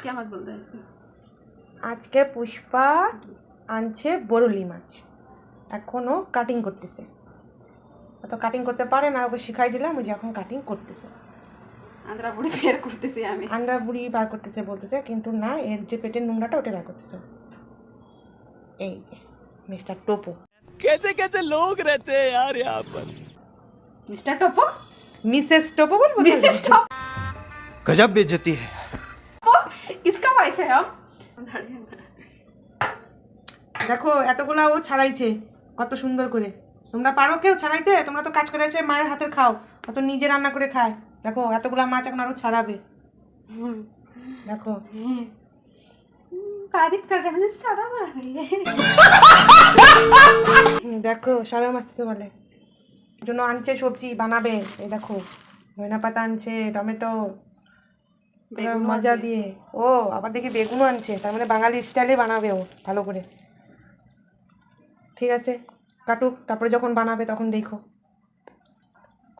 क्या माछ बोलते हैं इसको? আজকে পুষ্পা আনছে বরলি মাছ, এখনো কাটিং করতেছে। অত কাটিং করতে পারে না, ওকে শিখাই দিলাম, ওই যে এখন কাটিং করতেছে। আন্দ্রা বুড়ি বের করতেছি আমি। আন্ডা বুড়ি বার করতেছে বলতেছে, কিন্তু না, এর যে পেটের নোংরাটা ওটা বার করতেছে। এই যে মিস্টার টোপো। कैसे कैसे लोग रहते हैं यार यहाँ पर। मिस्टर टोपो? মিসেস টোপো বলবো? मिसेस टोपो गजब बेइज्जती है। किसका वाइफ है आप? দেখো এতগুলা ও ছাড়াইছে কত সুন্দর করে। তোমরা পারো কেউ ছাড়াইতে? তোমরা তো কাজ করে এসে মায়ের হাতের খাও, অত নিজে রান্না করে খায়। দেখো এতগুলা মাছ এখন আরো ছাড়াবে। দেখো तारीफ कर रहे हैं, सारा मार रही है। দেখো সারা মাছ তো বলে জন্য আনছে সবজি বানাবে। এই দেখো ধনিয়া পাতা আনছে, টমেটো, মজা দিয়ে। ও আবার দেখি বেগুনও আনছে, তার মানে বাঙালি স্টাইলে বানাবে ও ভালো করে। ঠিক আছে কাটুক, তারপরে যখন বানাবে তখন দেখো।